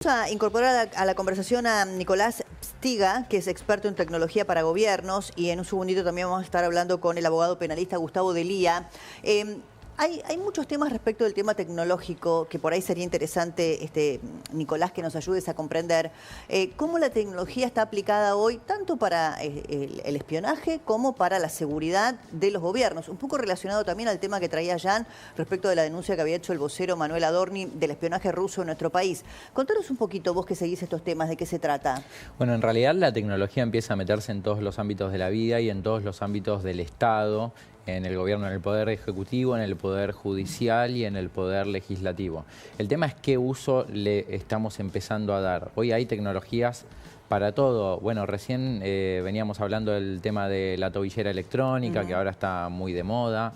Vamos a incorporar a la conversación a Nicolás Pstiga, que es experto en tecnología para gobiernos, y en un segundito también vamos a estar hablando con el abogado penalista Gustavo Delía. Hay muchos temas respecto del tema tecnológico que por ahí sería interesante, Nicolás, que nos ayudes a comprender cómo la tecnología está aplicada hoy tanto para el espionaje como para la seguridad de los gobiernos. Un poco relacionado también al tema que traía Jan respecto de la denuncia que había hecho el vocero Manuel Adorni del espionaje ruso en nuestro país. Contanos un poquito, vos que seguís estos temas, ¿de qué se trata? Bueno, en realidad la tecnología empieza a meterse en todos los ámbitos de la vida y en todos los ámbitos del Estado, en el gobierno, en el poder ejecutivo, en el poder judicial y en el poder legislativo. El tema es qué uso le estamos empezando a dar. Hoy hay tecnologías para todo. Bueno, recién veníamos hablando del tema de la tobillera electrónica, que ahora está muy de moda.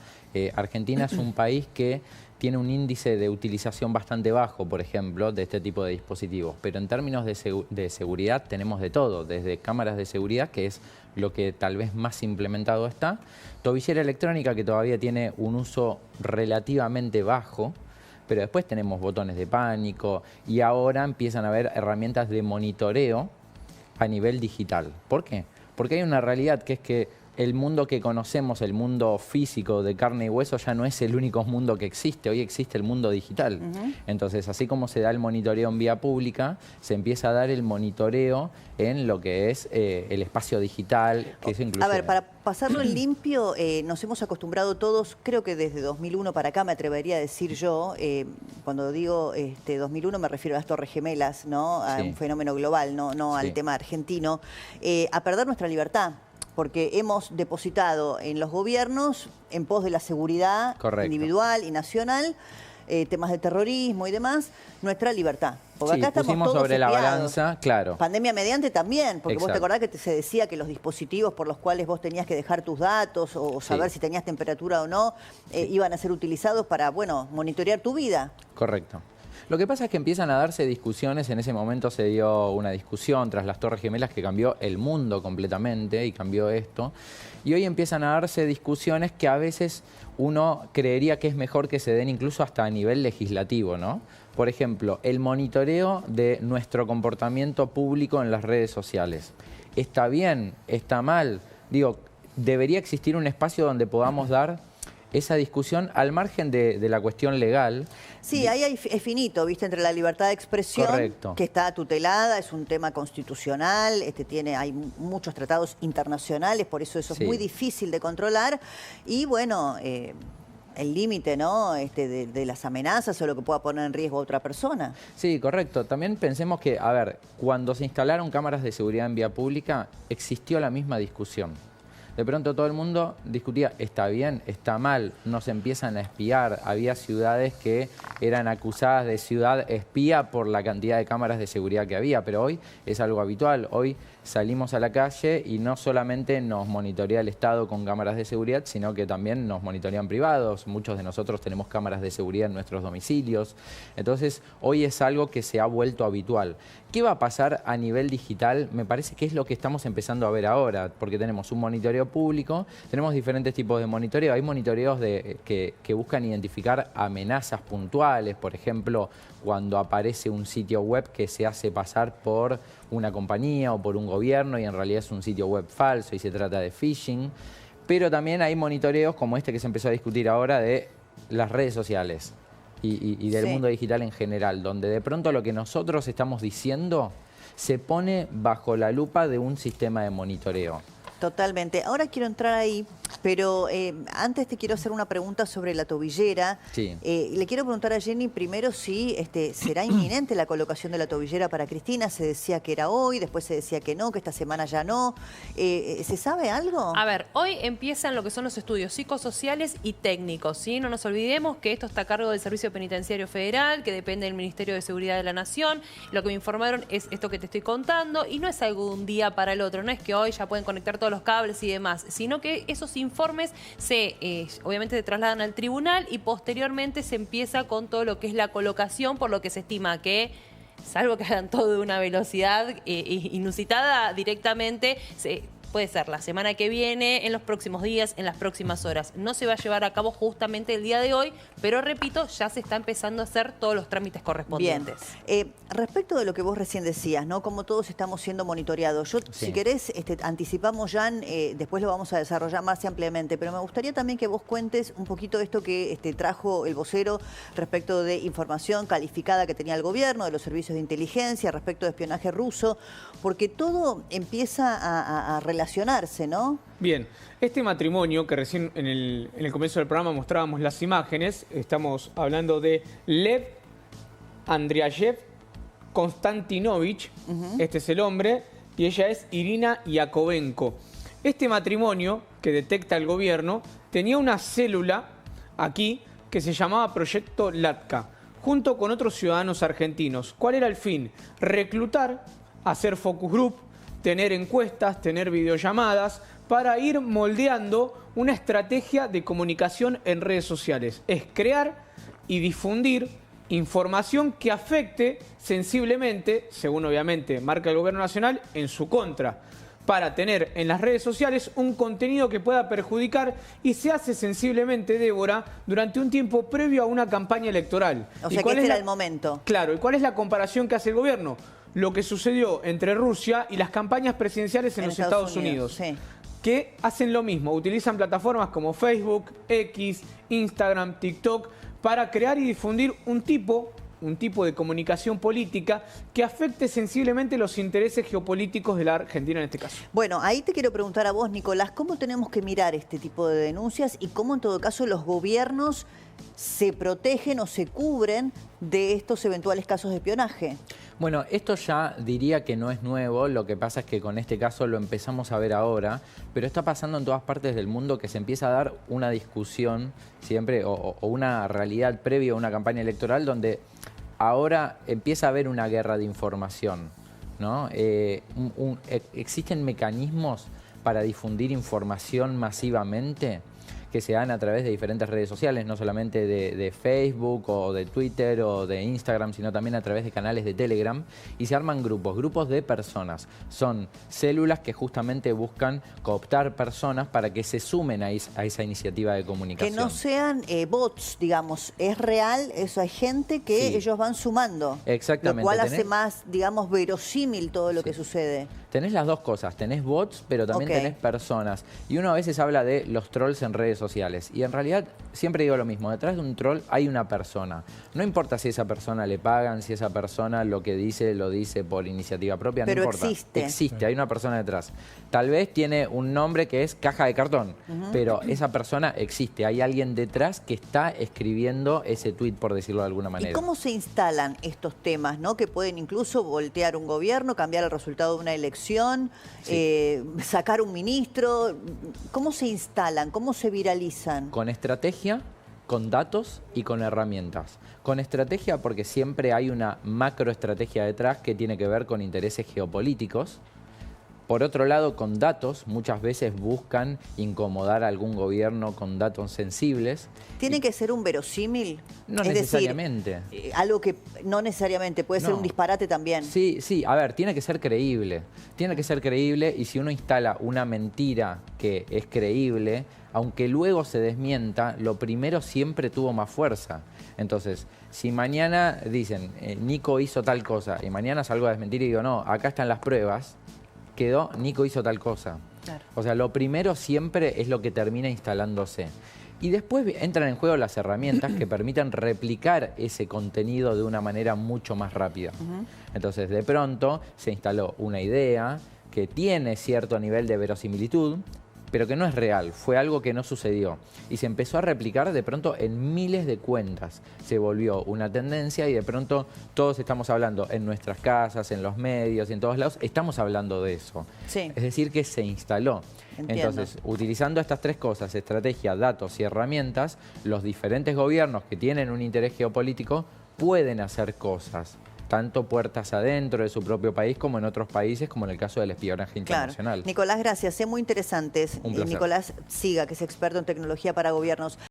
Argentina es un país que tiene un índice de utilización bastante bajo, por ejemplo, de este tipo de dispositivos. Pero en términos de seguridad tenemos de todo, desde cámaras de seguridad, que es lo que tal vez más implementado está, tobillera electrónica, que todavía tiene un uso relativamente bajo, pero después tenemos botones de pánico y ahora empiezan a haber herramientas de monitoreo a nivel digital. ¿Por qué? Porque hay una realidad que es que el mundo que conocemos, el mundo físico de carne y hueso, ya no es el único mundo que existe. Hoy existe el mundo digital. Entonces, así como se da el monitoreo en vía pública, se empieza a dar el monitoreo en lo que es el espacio digital, que es inclusive... A ver, para pasarlo en limpio, nos hemos acostumbrado todos, creo que desde 2001 para acá, me atrevería a decir yo, cuando digo 2001 me refiero a las Torres Gemelas, ¿no? A un fenómeno global, no al tema argentino, a perder nuestra libertad. Porque hemos depositado en los gobiernos, en pos de la seguridad individual y nacional, temas de terrorismo y demás, nuestra libertad. Porque acá estamos pusimos todos sobre la espiados. balanza, claro. Pandemia mediante también, porque vos te acordás que se decía que los dispositivos por los cuales vos tenías que dejar tus datos o saber si tenías temperatura o no, iban a ser utilizados para, bueno, monitorear tu vida. Correcto. Lo que pasa es que empiezan a darse discusiones, en ese momento se dio una discusión tras las Torres Gemelas que cambió el mundo completamente y cambió esto, y hoy empiezan a darse discusiones que a veces uno creería que es mejor que se den incluso hasta a nivel legislativo, ¿no? Por ejemplo, el monitoreo de nuestro comportamiento público en las redes sociales. ¿Está bien? ¿Está mal? Digo, debería existir un espacio donde podamos dar esa discusión al margen de la cuestión legal. Sí, ahí es finito, ¿viste? Entre la libertad de expresión, que está tutelada, es un tema constitucional, hay muchos tratados internacionales, por eso es muy difícil de controlar. Y bueno, el límite, ¿no? De las amenazas o lo que pueda poner en riesgo a otra persona. Sí, correcto. También pensemos que, a ver, cuando se instalaron cámaras de seguridad en vía pública, existió la misma discusión. De pronto todo el mundo discutía, ¿está bien? ¿Está mal? Nos empiezan a espiar. Había ciudades que eran acusadas de ciudad espía por la cantidad de cámaras de seguridad que había, pero hoy es algo habitual. Hoy salimos a la calle y no solamente nos monitorea el Estado con cámaras de seguridad, sino que también nos monitorean privados. Muchos de nosotros tenemos cámaras de seguridad en nuestros domicilios. Entonces, hoy es algo que se ha vuelto habitual. ¿Qué va a pasar a nivel digital? Me parece que es lo que estamos empezando a ver ahora, porque tenemos un monitoreo público, tenemos diferentes tipos de monitoreo. Hay monitoreos que buscan identificar amenazas puntuales, por ejemplo, cuando aparece un sitio web que se hace pasar por una compañía o por un gobierno y en realidad es un sitio web falso y se trata de phishing. Pero también hay monitoreos como este que se empezó a discutir ahora de las redes sociales y del mundo digital en general, donde de pronto lo que nosotros estamos diciendo se pone bajo la lupa de un sistema de monitoreo. Totalmente. Ahora quiero entrar ahí, pero antes te quiero hacer una pregunta sobre la tobillera. Le quiero preguntar a Jenny primero si será inminente la colocación de la tobillera para Cristina. Se decía que era hoy, después se decía que no, que esta semana ya no. ¿Se sabe algo? A ver, hoy empiezan lo que son los estudios psicosociales y técnicos, ¿sí? No nos olvidemos que esto está a cargo del Servicio Penitenciario Federal, que depende del Ministerio de Seguridad de la Nación. Lo que me informaron es esto que te estoy contando y no es algo de un día para el otro. No es que hoy ya pueden conectar todos los cables y demás, sino que esos informes obviamente se trasladan al tribunal y posteriormente se empieza con todo lo que es la colocación, por lo que se estima que, salvo que hagan todo de una velocidad inusitada, directamente puede ser la semana que viene, en los próximos días, en las próximas horas. No se va a llevar a cabo justamente el día de hoy, pero repito, ya se está empezando a hacer todos los trámites correspondientes. Bien. Respecto de lo que vos recién decías, ¿no? Como todos estamos siendo monitoreados. Yo, Sí. si querés, anticipamos ya, después lo vamos a desarrollar más ampliamente, pero me gustaría también que vos cuentes un poquito esto que trajo el vocero respecto de información calificada que tenía el gobierno, de los servicios de inteligencia, respecto de espionaje ruso, porque todo empieza a relacionarse, ¿no? Bien, este matrimonio que recién en el comienzo del programa mostrábamos las imágenes, estamos hablando de Lev Andriayev Konstantinovich, este es el hombre, y ella es Irina Yakovenko. Este matrimonio que detecta el gobierno tenía una célula aquí que se llamaba Proyecto Latka, junto con otros ciudadanos argentinos. ¿Cuál era el fin? Reclutar, hacer focus group, tener encuestas, tener videollamadas, para ir moldeando una estrategia de comunicación en redes sociales. Es crear y difundir información que afecte sensiblemente, según obviamente marca el gobierno nacional, en su contra, para tener en las redes sociales un contenido que pueda perjudicar, y se hace sensiblemente, Débora, durante un tiempo previo a una campaña electoral. O sea que este era el momento. Claro, ¿y cuál es la comparación que hace el gobierno? Lo que sucedió entre Rusia y las campañas presidenciales en los Estados Unidos. Sí. Que hacen lo mismo, utilizan plataformas como Facebook, X, Instagram, TikTok, para crear y difundir un tipo de comunicación política que afecte sensiblemente los intereses geopolíticos de la Argentina en este caso. Bueno, ahí te quiero preguntar a vos, Nicolás, ¿cómo tenemos que mirar este tipo de denuncias y cómo en todo caso los gobiernos se protegen o se cubren de estos eventuales casos de espionaje? Bueno, esto ya diría que no es nuevo, lo que pasa es que con este caso lo empezamos a ver ahora, pero está pasando en todas partes del mundo que se empieza a dar una discusión siempre o una realidad previa a una campaña electoral donde ahora empieza a haber una guerra de información, ¿no? Existen mecanismos para difundir información masivamente que se dan a través de diferentes redes sociales, no solamente de Facebook o de Twitter o de Instagram, sino también a través de canales de Telegram, y se arman grupos de personas. Son células que justamente buscan cooptar personas para que se sumen a esa iniciativa de comunicación. Que no sean bots, digamos, es real, eso hay gente que Sí. ellos van sumando. Exactamente. Lo cual hace más, digamos, verosímil todo lo que sucede. Tenés las dos cosas, tenés bots, pero también Ok. tenés personas. Y uno a veces habla de los trolls en redes sociales. Y en realidad, siempre digo lo mismo, detrás de un troll hay una persona. No importa si a esa persona le pagan, si esa persona lo que dice, lo dice por iniciativa propia, Pero no importa. existe. Existe, hay una persona detrás. Tal vez tiene un nombre que es caja de cartón, pero esa persona existe. Hay alguien detrás que está escribiendo ese tuit, por decirlo de alguna manera. ¿Y cómo se instalan estos temas, ¿no? Que pueden incluso voltear un gobierno, cambiar el resultado de una elección, sacar un ministro? ¿Cómo se instalan? ¿Cómo se viralizan? Con estrategia, con datos y con herramientas. Con estrategia porque siempre hay una macroestrategia detrás que tiene que ver con intereses geopolíticos. Por otro lado, con datos, muchas veces buscan incomodar a algún gobierno con datos sensibles. ¿Tiene que ser un verosímil? No es necesariamente. Decir, algo que no necesariamente, puede ser No. un disparate también. Sí, a ver, tiene que ser creíble. Tiene que ser creíble, y si uno instala una mentira que es creíble, aunque luego se desmienta, lo primero siempre tuvo más fuerza. Entonces, si mañana dicen, Nico hizo tal cosa, y mañana salgo a desmentir y digo, no, acá están las pruebas, quedó, Nico hizo tal cosa. Claro. O sea, lo primero siempre es lo que termina instalándose. Y después entran en juego las herramientas que permitan replicar ese contenido de una manera mucho más rápida. Entonces, de pronto, se instaló una idea que tiene cierto nivel de verosimilitud, pero que no es real, fue algo que no sucedió. Y se empezó a replicar de pronto en miles de cuentas. Se volvió una tendencia y de pronto todos estamos hablando en nuestras casas, en los medios y en todos lados, estamos hablando de eso. Sí. Es decir, que se instaló. Entiendo. Entonces, utilizando estas tres cosas, estrategia, datos y herramientas, los diferentes gobiernos que tienen un interés geopolítico pueden hacer cosas, tanto puertas adentro de su propio país como en otros países, como en el caso del espionaje internacional. Claro. Nicolás, gracias. Muy interesantes. Un placer. Nicolás Pstiga, que es experto en tecnología para gobiernos.